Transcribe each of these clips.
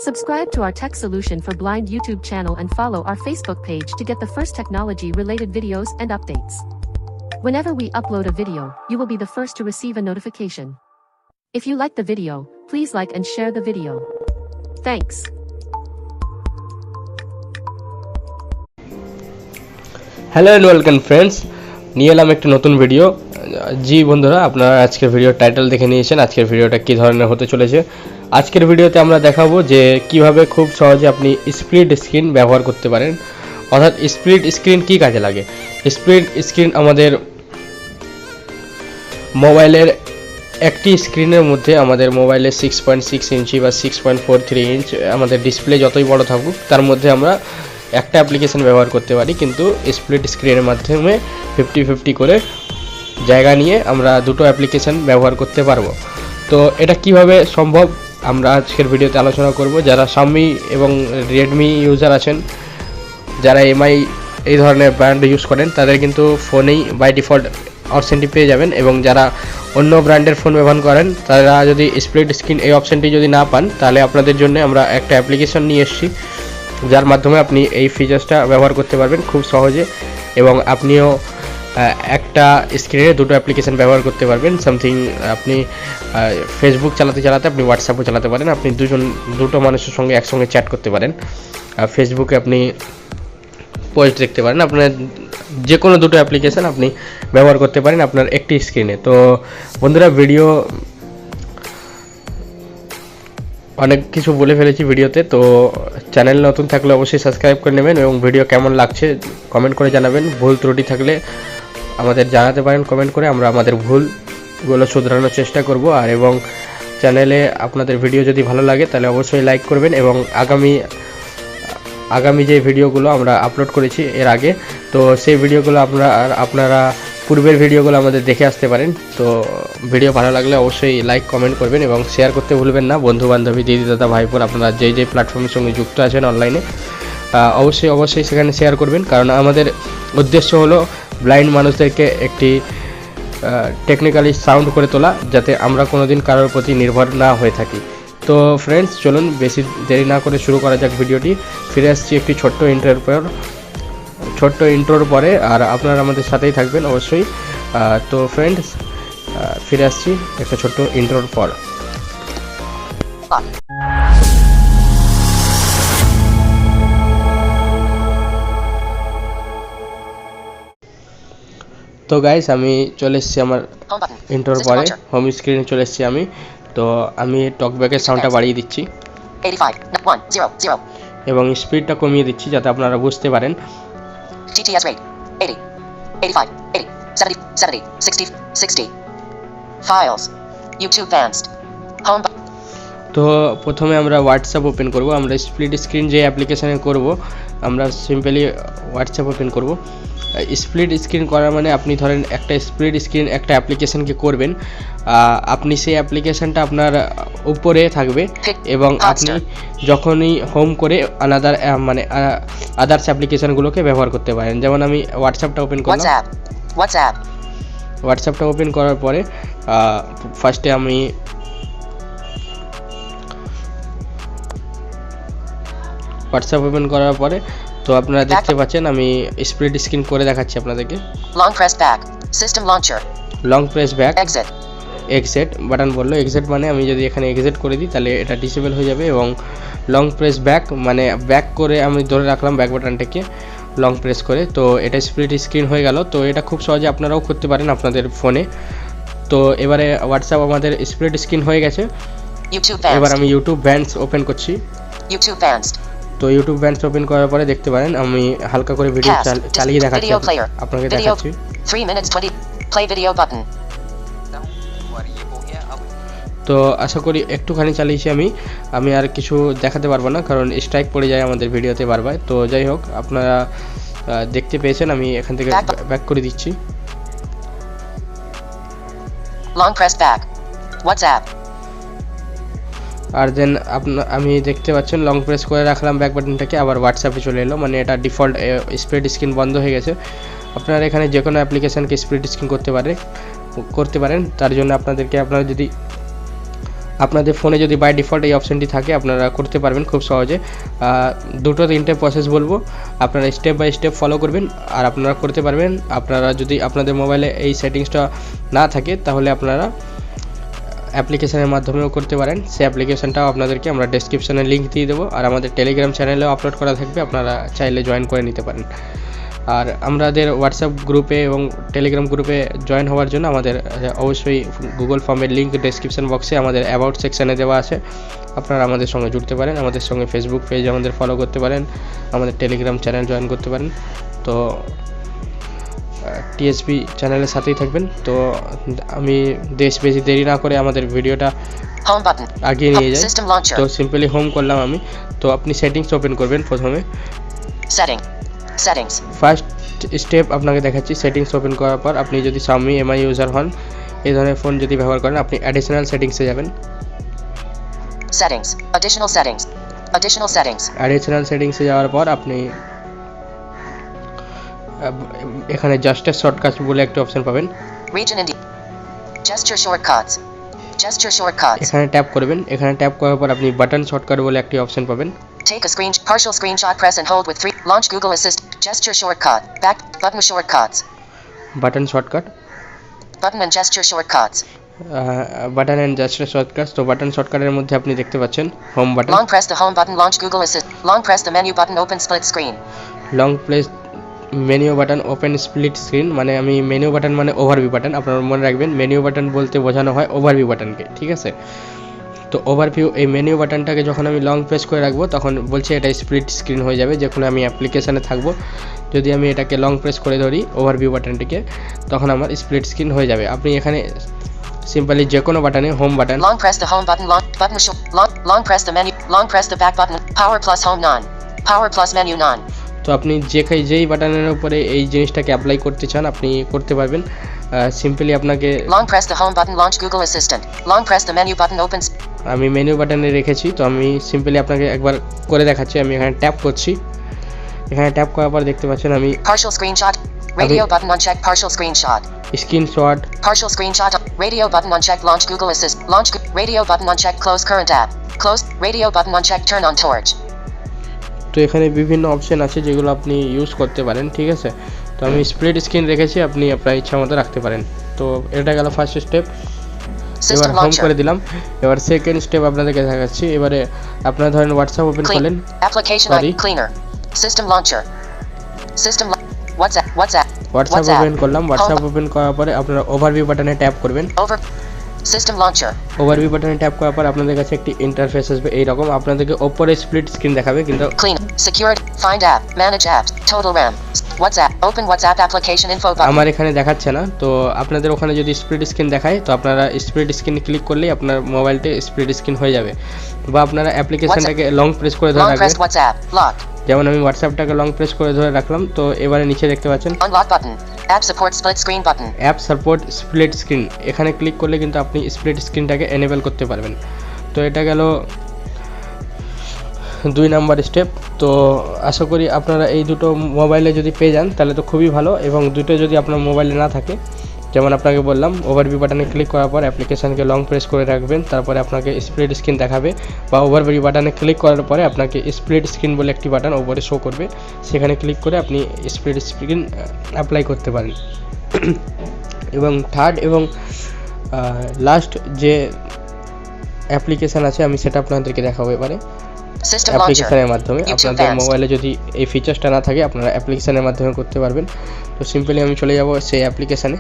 Subscribe to our Tech Solution for Blind YouTube channel and follow our Facebook page to get the first technology-related videos and updates. Whenever we upload a video, you will be the first to receive a notification. If you like the video, please like and share the video. Thanks. Hello and welcome friends. নিয়ে এলাম একটা নতুন video. জি বন্ধুরা, আপনারা আজকের video title দেখে নিয়েছেন আজকের ভিডিওটা কী ধরনের হতে চলেছে। আজকের ভিডিওতে আমরা দেখাবো যে কিভাবে খুব সহজে আপনি স্প্লিট স্ক্রিন ব্যবহার করতে পারেন। অর্থাৎ স্প্লিট স্ক্রিন কী কাজে লাগে। স্প্লিট স্ক্রিন আমাদের মোবাইলের একটি স্ক্রিনের মধ্যে আমাদের মোবাইলের 6.6 ইঞ্চি বা 6.43 ইঞ্চ আমাদের ডিসপ্লে যতই বড় থাকুক তার মধ্যে আমরা একটা অ্যাপ্লিকেশন ব্যবহার করতে পারি, কিন্তু স্প্লিট স্ক্রিনের মাধ্যমে 50-50 করে জায়গা নিয়ে আমরা দুটো অ্যাপ্লিকেশন ব্যবহার করতে পারবো। তো এটা কিভাবে সম্ভব আমরা আজকের ভিডিওতে আলোচনা করব। যারা Xiaomi এবং Redmi ইউজার আছেন, যারা MI এই ধরনের ব্র্যান্ড ইউজ করেন, তাদের কিন্তু ফোনেই বাই ডিফল্ট অপশানটি পেয়ে যাবেন। এবং যারা অন্য ব্র্যান্ডের ফোন ব্যবহার করেন তারা যদি স্প্লিট স্ক্রিন এই অপশানটি যদি না পান, তাহলে আপনাদের জন্য আমরা একটা অ্যাপ্লিকেশন নিয়ে এসেছি যার মাধ্যমে আপনি এই ফিচার্সটা ব্যবহার করতে পারবেন খুব সহজে, এবং আপনিও একটা স্ক্রিনে দুটো অ্যাপ্লিকেশন ব্যবহার করতে পারবেন। সামথিং আপনি ফেসবুক চালাতে চালাতে আপনি হোয়াটসঅ্যাপও চালাতে পারেন, আপনি দুটো মানুষের সঙ্গে একসঙ্গে চ্যাট করতে পারেন, ফেসবুকে আপনি পোস্ট দেখতে পারেন, আপনার যে কোনো দুটো অ্যাপ্লিকেশন আপনি ব্যবহার করতে পারেন আপনার একটি স্ক্রিনে। তো বন্ধুরা, ভিডিও অনেক কিছু বলে ফেলেছি ভিডিওতে, তো চ্যানেল নতুন থাকলে অবশ্যই সাবস্ক্রাইব করে নেবেন এবং ভিডিও কেমন লাগছে কমেন্ট করে জানাবেন। ভুল ত্রুটি থাকলে আমাদের জানাতে পারেন কমেন্ট করে, আমরা আমাদের ভুলগুলো শুধরানোর চেষ্টা করব। আর এবং চ্যানেলে আপনাদের ভিডিও যদি ভালো লাগে তাহলে অবশ্যই লাইক করবেন, এবং আগামী যে ভিডিওগুলো আমরা আপলোড করেছি এর আগে, তো সেই ভিডিওগুলো আপনারা পূর্বের ভিডিওগুলো আমাদের দেখে আসতে পারেন। তো ভিডিও ভালো লাগলে অবশ্যই লাইক কমেন্ট করবেন এবং শেয়ার করতে ভুলবেন না। বন্ধু বান্ধবী, দিদি দাদা ভাই বোন, আপনারা যে প্ল্যাটফর্মের সঙ্গে যুক্ত আছেন অনলাইনে, অবশ্যই সেখানে শেয়ার করবেন। কারণ আমাদের উদ্দেশ্য হলো ব্লাইন্ড মানুষদেরকে একটি টেকনিক্যালি সাউন্ড করে তোলা, যাতে আমরা কোনোদিন কারোর প্রতি নির্ভর না হয়ে থাকি। তো ফ্রেন্ডস, চলুন বেশি দেরি না করে শুরু করা যাক ভিডিওটি। ফিরে আসছি একটি ছোট্ট ইন্ট্রোর পরে, আর আপনারা আমাদের সাথেই থাকবেন অবশ্যই। তো ফ্রেন্ডস, ফিরে আসছি একটা ছোট্ট ইন্ট্রোর পর। তো গাইস, আমি চলে এসেছি আমার ইন্ট্রোর পরে, হোম স্ক্রিনে চলে এসেছি আমি। তো আমি টকব্যাকের সাউন্ডটা বাড়িয়ে দিচ্ছি এবং স্পিডটা কমিয়ে দিচ্ছি যাতে আপনারা বুঝতে পারেন। TTS rate 80, 85, 80, 70, 70, 60, 60. Files. YouTube advanced. Home. তো প্রথমে আমরা হোয়াটসঅ্যাপ ওপেন করব। আমরা স্প্লিট স্ক্রিন যে অ্যাপ্লিকেশানে করব, আমরা সিম্পলি হোয়াটসঅ্যাপ ওপেন করব। স্প্লিট স্ক্রিন করার মানে আপনি ধরেন একটা স্প্লিট স্ক্রিন একটা অ্যাপ্লিকেশানকে করবেন, আপনি সেই অ্যাপ্লিকেশানটা আপনার উপরে থাকবে এবং আপনি যখনই হোম করে আদার্স অ্যাপ্লিকেশানগুলোকে ব্যবহার করতে পারেন। যেমন আমি হোয়াটসঅ্যাপটা ওপেন করলাম। হোয়াটসঅ্যাপটা ওপেন করার পরে ফার্স্টে আমি হোয়াটসঅ্যাপ ওপেন করার পরে তো আপনারা দেখতে পাচ্ছেন আমি স্প্লিট স্ক্রিন করে দেখাচ্ছি আপনাদেরকে। Long press back, system launcher, long press back, exit button বললো। এক্সিট মানে আমি যদি এখানে এক্সিট করে দিই তাহলে এটা ডিসেবল হয়ে যাবে, এবং লং প্রেস ব্যাক মানে ব্যাক করে আমি ধরে রাখলাম ব্যাক বাটনটাকে লং প্রেস করে, তো এটা স্প্লিট স্ক্রিন হয়ে গেল। তো এটা খুব সহজে আপনারাও করতে পারেন আপনাদের ফোনে। তো এবারে হোয়াটসঅ্যাপ আমাদের স্প্লিট স্ক্রিন হয়ে গেছে। এবার আমি ইউটিউব ভ্যান্স ওপেন করছি। তো ইউটিউব ভ্যান্স ওপেন করার পরে দেখতে পারেন আমি হালকা করে ভিডিও চালিয়ে দেখাচ্ছি আপনাকে দেখাচ্ছি। 3 minutes 20 play video button. তো আশা করি একটুখানি চালিয়েছি আমি আর কিছু দেখাতে পারবো না, কারণ স্ট্রাইক পড়ে যায় আমাদের ভিডিওতে বারবার। তো যাই হোক, আপনারা দেখতে পেয়েছেন, আমি এখান থেকে ব্যাক করে দিচ্ছি। Long press back, WhatsApp. আর দেন আমি দেখতে পাচ্ছেন লং প্রেস করে রাখলাম ব্যাক বাটনটাকে, আবার হোয়াটসঅ্যাপে চলে এলো, মানে এটা ডিফল্ট স্প্লিট স্ক্রিন বন্ধ হয়ে গেছে। আপনারা এখানে যে কোনো অ্যাপ্লিকেশানকে স্প্লিট স্ক্রিন করতে পারেন। তার জন্য আপনারা যদি আপনাদের ফোনে যদি বাই ডিফল্ট এই অপশনটি থাকে আপনারা করতে পারবেন খুব সহজে। দুটো তিনটে প্রসেস বলবো, আপনারা স্টেপ বাই স্টেপ ফলো করবেন আর আপনারা করতে পারবেন। আপনারা যদি আপনাদের মোবাইলে এই সেটিংসটা না থাকে তাহলে আপনারা অ্যাপ্লিকেশনের মাধ্যমেও করতে পারেন। সেই অ্যাপ্লিকেশনটাও আপনাদেরকে আমরা ডেসক্রিপশনে লিঙ্ক দিয়ে দেবো, আর আমাদের টেলিগ্রাম চ্যানেলেও আপলোড করা থাকবে, আপনারা চাইলে জয়েন করে নিতে পারেন। আর আমাদের হোয়াটসঅ্যাপ গ্রুপে এবং টেলিগ্রাম গ্রুপে জয়েন হওয়ার জন্য আমাদের অবশ্যই গুগল ফর্মের লিঙ্ক ডেসক্রিপশন বক্সে আমাদের অ্যাবাউট সেকশানে দেওয়া আছে, আপনারা আমাদের সঙ্গে জুড়তে পারেন, আমাদের সঙ্গে ফেসবুক পেজ আমাদের ফলো করতে পারেন, আমাদের টেলিগ্রাম চ্যানেল জয়েন করতে পারেন। তো TSB চ্যানেলের সাথেই থাকবেন। তো আমি বেশি দেরি না করে আমাদের ভিডিওটা আগিয়ে নিয়ে যাই। তো সিম্পলি হোম করলাম আমি। তো আপনি সেটিংস ওপেন করবেন প্রথমে। Settings. ফার্স্ট স্টেপ আপনাকে দেখাচ্ছি। সেটিংস ওপেন করার পর আপনি যদি Xiaomi MI ইউজার হন, এই ধরনের ফোন যদি ব্যবহার করেন, আপনি অ্যাডিশনাল সেটিংসে যাবেন। Additional settings. অ্যাডিশনাল সেটিংসে যাওয়ার পর আপনি এখানে জাস্টের শর্টকাটস বলে একটা অপশন পাবেন। Region India. Gesture shortcuts. এখানে ট্যাপ করবেন। এখানে ট্যাপ করার পর আপনি বাটন শর্টকাট বলে একটি অপশন পাবেন। Take a partial screenshot, press and hold with 3. Launch Google Assist. Gesture shortcut. Back button shortcuts. Button shortcut. Button and gesture shortcuts. Button and gesture shortcuts. তো button শর্টকাটের মধ্যে আপনি দেখতে পাচ্ছেন home button. Long press the home button. Launch Google Assist. Long press the menu button. Open split screen. Long press menu button open split screen, মানে আমি menu button মানে overview button, আপনারা মনে রাখবেন মেনু বাটন বলতে বোঝানো হয় overview বাটনকে, ঠিক আছে? তো ওভারভিউ এই মেনু বাটনটাকে যখন আমি লং প্রেস করে রাখবো তখন বলছে এটা স্প্লিট স্ক্রিন হয়ে যাবে, যখন আমি অ্যাপ্লিকেশানে থাকবো। যদি আমি এটাকে লং প্রেস করে ধরি ওভারভিউ বাটনটিকে, তখন আমার স্প্লিট স্ক্রিন হয়ে যাবে। আপনি এখানে সিম্পলি যে কোনো বাটনে home button, long press the home button, long press the menu, long press the back button, power plus home none, power plus menu none. তো আপনি যেই বাটনের উপরে এই জিনিসটাকে অ্যাপ্লাই করতে চান আপনি করতে পারবেন। সিম্পলি আপনাকে long press the home button, launch Google Assistant, long press the menu button, opens. আমি মেনু বাটনে রেখেছি, তো আমি সিম্পলি আপনাকে একবার করে দেখাচ্ছি। আমি এখানে ট্যাপ করছি। এখানে ট্যাপ করার পর দেখতে পাচ্ছেন আমি partial screenshot, radio button unchecked, partial screenshot, screenshot, partial screenshot, radio button unchecked, launch Google Assist, launch radio button unchecked, close current app, close radio button unchecked, turn on torch. তো এখানে বিভিন্ন option আছে যেগুলো আপনি use করতে পারেন, ঠিক আছে? তো আমি স্প্লিট স্ক্রিন রেখেছি, আপনি আপনার ইচ্ছা মতো রাখতে পারেন। তো এটা গেল ফার্স্ট স্টেপ। এবার হোম করে দিলাম। এবার সেকেন্ড স্টেপ আপনাদেরকে দেখাচ্ছি। এবারে আপনারা ধরেন হোয়াটসঅ্যাপ ওপেন করলেন, application cleaner, system launcher, WhatsApp WhatsApp open করলাম। হোয়াটসঅ্যাপ ওপেন করার পরে আপনারা ওভারভিউ বাটনে ট্যাপ করবেন। system launcher, ওভারভিউ বাটনে ট্যাপ করার পর আপনাদের কাছে একটি ইন্টারফেস আসবে এইরকম। আপনাদেরকে ওপরে স্প্লিট স্ক্রিন দেখাবে, কিন্তু clean, secured, find app, manage apps, total RAM, WhatsApp, open WhatsApp application info button. আমার এখানে দেখাচ্ছে না। তো আপনাদের ওখানে যদি স্প্লিট স্ক্রিন দেখায় তো আপনারা স্প্লিট স্ক্রিনে ক্লিক করলেই আপনার মোবাইলটা স্প্লিট স্ক্রিন হয়ে যাবে। বা আপনারা অ্যাপ্লিকেশনটাকে লং প্রেস করে ধরে রাখবেন। যেমন আমি হোয়াটসঅ্যাপটাকে লং প্রেস করে ধরে রাখলাম। তো এবারে নিচে দেখতে পাচ্ছেন unlock button, app support split screen button, app support split screen. এখানে ক্লিক করলে কিন্তু আপনি স্প্লিট স্ক্রিনটাকে এনেবল করতে পারবেন। তো এটা গেল 2 নাম্বার স্টেপ। তো আশা করি আপনারা এই দুটো মোবাইলে যদি পেয়ে যান তাহলে তো খুবই ভালো, এবং দুটো যদি আপনার মোবাইলে না থাকে, যেমন আপনাকে বললাম ওভারভিউ বাটনে ক্লিক করার পর অ্যাপ্লিকেশানকে লং প্রেস করে রাখবেন, তারপরে আপনাকে স্প্লিট স্ক্রিন দেখাবে। বা ওভারভিউ বাটনে ক্লিক করার পরে আপনাকে স্প্লিট স্ক্রিন বলে একটি বাটন ওপরে শো করবে, সেখানে ক্লিক করে আপনি স্প্লিট স্ক্রিন অ্যাপ্লাই করতে পারেন। এবং থার্ড এবং লাস্ট যে অ্যাপ্লিকেশান আছে আমি সেটা আপনাদেরকে দেখাবো এবারে। অ্যাপ্লিকেশানের মাধ্যমে আপনাদের মোবাইলে যদি এই ফিচার্সটা না থাকে আপনারা অ্যাপ্লিকেশানের মাধ্যমে করতে পারবেন। তো সিম্পলি আমি চলে যাব সেই অ্যাপ্লিকেশানে।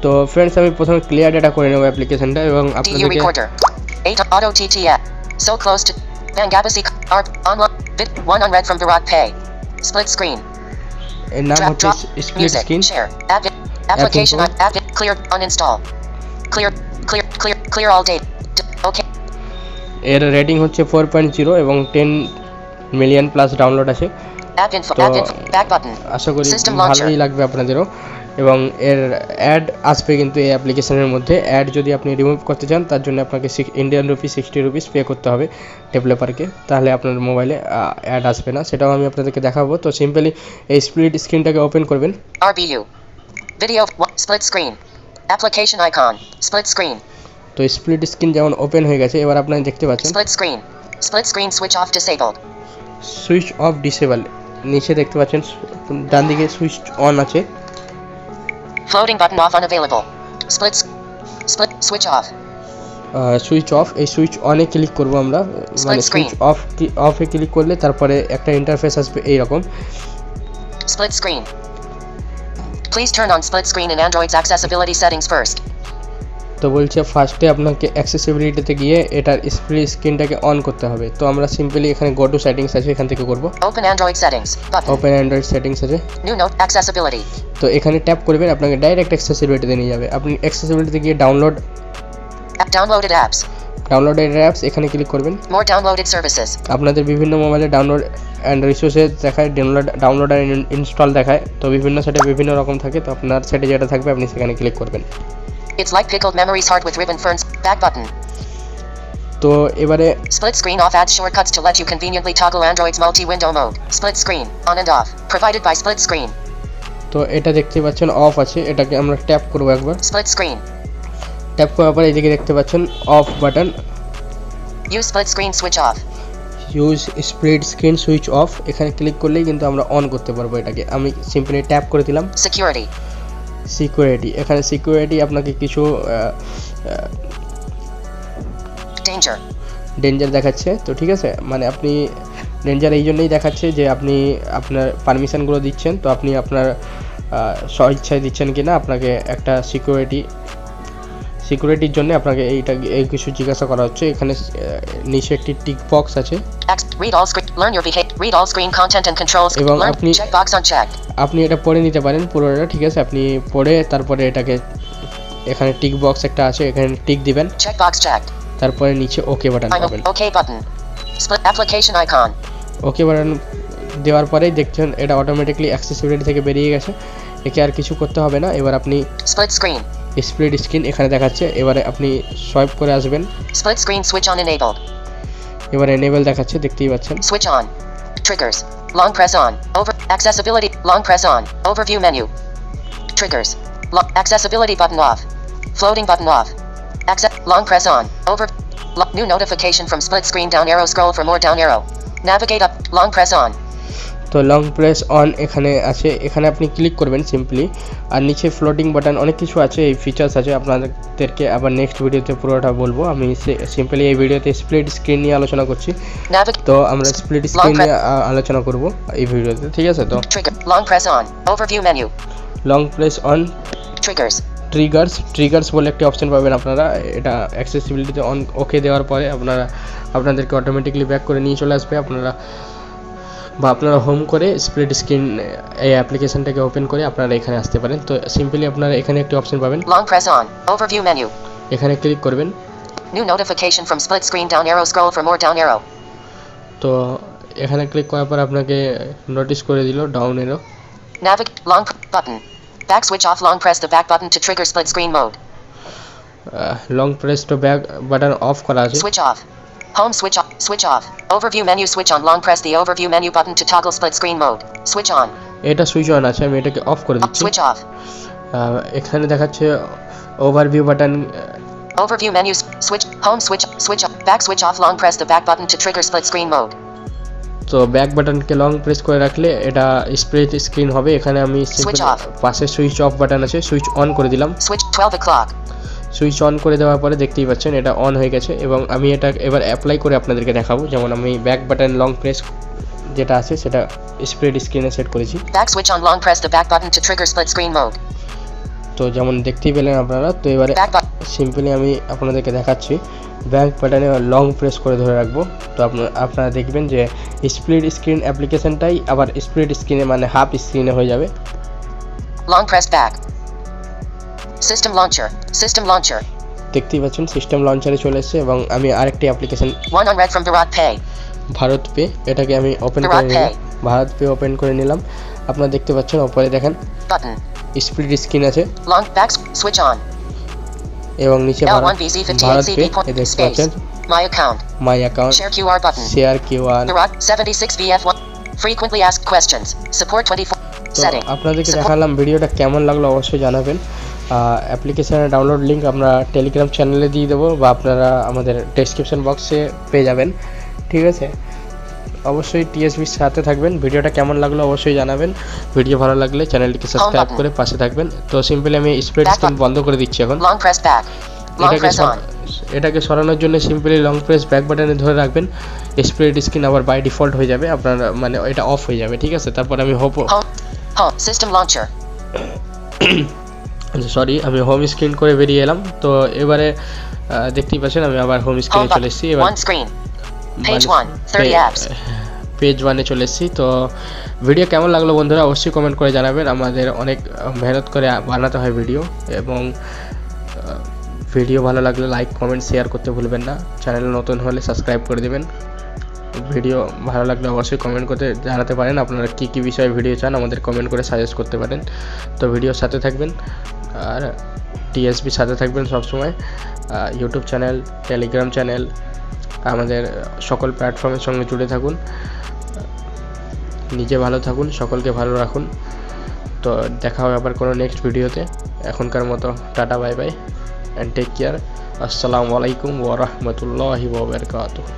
তো ফ্রেন্ডস আমি প্রথমে ক্লিয়ার ডেটা করে নেব অ্যাপ্লিকেশানটা, এবং আপনাদেরকে এর নাম হচ্ছে split screen application clear uninstall clear all data okay. এর রেটিং হচ্ছে 4.0 এবং 10 মিলিয়ন প্লাস ডাউনলোড আছে। তো আশা করি ভালোই লাগবে আপনাদেরও। এবং এর অ্যাড আসবে কিন্তু এই অ্যাপ্লিকেশনের মধ্যে। অ্যাড যদি আপনি রিমুভ করতে চান তার জন্য আপনাকে ইন্ডিয়ান রুপি 60 রুপিস পে করতে হবে ডেভেলপারকে, তাহলে আপনার মোবাইলে অ্যাড আসবে না। সেটাও আমি আপনাদেরকে দেখাবো। তো সিম্পলি এই স্প্লিট স্ক্রিনটাকে ওপেন করবেন। RBU video split screen application icon split screen তো স্প্লিট স্ক্রিন যেমন ওপেন হয়ে গেছে, এবার আপনারা দেখতে পাচ্ছেন split screen switch off disabled, switch off disable, নিচে দেখতে পাচ্ছেন ডান দিকে সুইচ অন আছে, floating button off unavailable, split switch off, switch off. এই সুইচ অনে ক্লিক করব আমরা, মানে সুইচ অফে ক্লিক করলে তারপরে একটা ইন্টারফেস আসবে এইরকম। split screen, please turn on split screen in Android's accessibility settings first, তো বলছে ফার্স্টে আপনাকে অ্যাক্সেসিবিলিটিতে গিয়ে এটার স্প্লিট স্ক্রিনটাকে অন করতে হবে। তো আমরা সিম্পলি এখানে গো টু সেটিংস আছে, এখান থেকে করব। open Android settings button, open Android settings আছে, new note accessibility, তো এখানে ট্যাপ করবেন, আপনাকে ডাইরেক্ট অ্যাক্সেসিবিলিটিতে নিয়ে যাবে। আপনি অ্যাক্সেসিবিলিটিতে গিয়ে downloaded apps, ডাউনলোডেড অ্যাপস এখানে ক্লিক করবেন। more downloaded services, আপনাদের বিভিন্ন মোবাইলে ডাউনলোড অ্যান্ড রিসোর্সেস দেখায়, ডাউনলোড আর ইনস্টল দেখায়, তো বিভিন্ন সেটে বিভিন্ন রকম থাকে, তো আপনার সেটে যেটা থাকবে আপনি সেখানে ক্লিক করবেন। it's like pickled memories heart with ribbon ferns, back button, তো এবারে split screen off adds shortcuts to let you conveniently toggle Android's multi-window mode, split screen on and off provided by split screen, তো এটা দেখতে পাচ্ছেন of আছে, এটাকে আমরা tap করব একবার। split screen, ট্যাপ করার পর এদিকে দেখতে পাচ্ছেন of button, use split screen switch off, use split screen switch off, এখানে ক্লিক করলেই কিন্তু আমরা অন করতে পারবো এটাকে। আমি সিম্পলি ট্যাপ করে দিলাম। সিকিউরিটি, এখানে সিকিউরিটি আপনাকে কিছু ডেঞ্জার দেখাচ্ছে, তো ঠিক আছে, মানে আপনি ডেঞ্জার এই জন্যই দেখাচ্ছে যে আপনি আপনার পারমিশনগুলো দিচ্ছেন, তো আপনি আপনার স্বইচ্ছায় দিচ্ছেন কিনা, আপনাকে একটা সিকিউরিটির জন্য আপনাকে এই কিছু জিজ্ঞাসা করা হচ্ছে। এখানে নিচে একটি টিক বক্স আছে, এবং আপনি এটা পড়ে নিতে পারেন পুরোটা, ঠিক আছে, আপনি পড়ে তারপরে এটাকে এখানে টিক বক্স একটা আছে, এখানে টিক দিবেন, তারপরে নিচে ওকে বাটন পাবেন। ওকে বাটন দেওয়ার পরেই দেখছেন এটা অটোমেটিকলি অ্যাক্সেসিবিলিটি থেকে বেরিয়ে গেছে, একে আর কিছু করতে হবে না। এবার আপনি স্প্লিট স্ক্রিন এখানে দেখাচ্ছে, এবারে আপনি সোয়াইপ করে আসবেন, split screen switch on enabled, এবারে এনেবল দেখাচ্ছে, দেখতেই পাচ্ছেন। switch on, triggers, long press on, over, accessibility, long press on, overview menu, triggers, accessibility button off, floating button off, long press on, over, new notification from split screen down arrow, scroll for more down arrow, navigate up, long press on, তো long press on এখানে আছে, এখানে আপনি click করবেন simply, আর নিচে floating button অনেক কিছু আছে, এই ফিচার্স আছে, আপনাদেরকে আবার নেক্সট ভিডিওতে পুরোটা বলবো। আমি সিম্পলি এই ভিডিওতে স্প্লিট স্ক্রিন নিয়ে আলোচনা করছি, তো আমরা স্প্লিট স্ক্রিন নিয়ে আলোচনা করব এই ভিডিওতে, ঠিক আছে। তো long press on, overview menu, long press on, triggers বলে একটি অপশন পাবেন আপনারা, এটা অ্যাক্সেসিবিলিটিতে অন ওকে দেওয়ার পরে আপনাদেরকে অটোমেটিকলি ব্যাক করে নিয়ে চলে আসবে, আপনারা হোম করে স্প্লিট স্ক্রিন এই অ্যাপ্লিকেশনটাকে ওপেন করে আপনারা এখানে আসতে পারেন। তো সিম্পলি আপনারা এখানে একটি অপশন পাবেন, long press on, overview menu, এখানে ক্লিক করবেন, new notification from split screen down arrow, scroll for more down arrow, তো এখানে ক্লিক করার পর আপনাকে নোটিস করে দিল down arrow, navigate long button, back switch off, long press the back button to trigger split screen mode, long press তো back button of করা আছে, switch off, home switch off, overview menu switch on, long press the overview menu button to toggle split screen mode, switch on, এটা switch on আছে, আমি এটাকে of করে দিচ্ছি, switch off, এখানে দেখাচ্ছে overview button, overview menu switch, home switch off, back switch off, long press the back button to trigger split screen mode, তো back বাটনকে long press করে রাখলে এটা স্প্লিট স্ক্রিন হবে। এখানে আমি পাশে সুইচ অফ বাটন আছে, সুইচ অন করে দিলাম, switch 12 o'clock, সুইচ অন করে দেওয়ার পরে দেখতেই পাচ্ছেন এটা অন হয়ে গেছে, এবং আমি এটা এবার অ্যাপ্লাই করে আপনাদেরকে দেখাবো। যেমন আমি ব্যাক বাটন লং প্রেস যেটা আছে সেটা স্প্লিট স্ক্রিনে সেট করেছি, back switch on, long press the back button to trigger split screen mode, তো যেমন দেখতেই পেলেন আপনারা। তো এবারে সিম্পলি আমি আপনাদেরকে দেখাচ্ছি, ব্যাক বাটনে লং প্রেস করে ধরে রাখবো, তো আপনারা দেখবেন যে স্প্লিট স্ক্রিন অ্যাপ্লিকেশনটাই আবার স্প্লিট স্ক্রিনে মানে হাফ স্ক্রিনে হয়ে যাবে। long press back, system launcher, দেখতেই পাচ্ছেন সিস্টেম লঞ্চারে চলে এসেছে, এবং আমি আরেকটি application one on red from Bharat pay, এটাকে আমি ওপেন করে নিলাম, ভারত পে ওপেন করে নিলাম। আপনারা দেখতে পাচ্ছেন উপরে দেখেন স্প্লিট স্ক্রিন আছে, long back switch on, এবং নিচে ভারত পে দেখতে পাচ্ছেন, my account, share QR, 76BF1, frequently asked questions, support 24 setting। আপনাদেরকে দেখালাম, ভিডিওটা কেমন লাগলো অবশ্যই জানাবেন। অ্যাপ্লিকেশনের ডাউনলোড লিঙ্ক আমরা টেলিগ্রাম চ্যানেলে দিয়ে দেবো বা আপনারা আমাদের ডেসক্রিপশন বক্সে পেয়ে যাবেন, ঠিক আছে। অবশ্যই টিএসবির সাথে থাকবেন। ভিডিওটা কেমন লাগলো অবশ্যই জানাবেন। ভিডিও ভালো লাগলে চ্যানেলটিকে সাবস্ক্রাইব করে পাশে থাকবেন। তো সিম্পলি আমি স্প্লিট স্ক্রিন বন্ধ করে দিচ্ছি এখন। এটাকে সরানোর জন্য সিম্পলি লং প্রেস ব্যাক বাটনে ধরে রাখবেন। স্প্লিট স্ক্রিন আবার বাই ডিফল্ট হয়ে যাবে, আপনার মানে এটা অফ হয়ে যাবে, ঠিক আছে। তারপর আমি সিস্টেম লঞ্চার আমি হোম স্ক্রিন করে বেরিয়ে এলাম। তো এবারে দেখতেই পাচ্ছেন আমি আবার হোম স্ক্রিনে চলে এসেছি। এবার পেজ 1-এ চলে এসেছি। তো ভিডিও কেমন লাগলো বন্ধুরা অবশ্যই কমেন্ট করে জানাবেন। আমাদের অনেক মেহনত করে বানাতে হয় ভিডিও, এবং ভিডিও ভালো লাগলে লাইক কমেন্ট শেয়ার করতে ভুলবেন না। চ্যানেল নতুন হলে সাবস্ক্রাইব করে দেবেন। ভিডিও ভালো লাগলে অবশ্যই কমেন্ট করতে জানাতে পারেন আপনারা কী কী বিষয়ে ভিডিও চান, আমাদের কমেন্ট করে সাজেস্ট করতে পারেন। তো ভিডিওর সাথে থাকবেন আর টিএসবির সাথে থাকবেন সবসময়। ইউটিউব চ্যানেল, টেলিগ্রাম চ্যানেল, আমাদের সকল প্ল্যাটফর্মের সঙ্গে জুড়ে থাকুন। নিজে ভালো থাকুন, সকলকে ভালো রাখুন। তো দেখা হবে আবার কোনো নেক্সট ভিডিওতে। এখনকার মতো tata, bye bye and take care. আসসালামু আলাইকুম ওয়া রাহমাতুল্লাহি ওয়া বারাকাতুহু।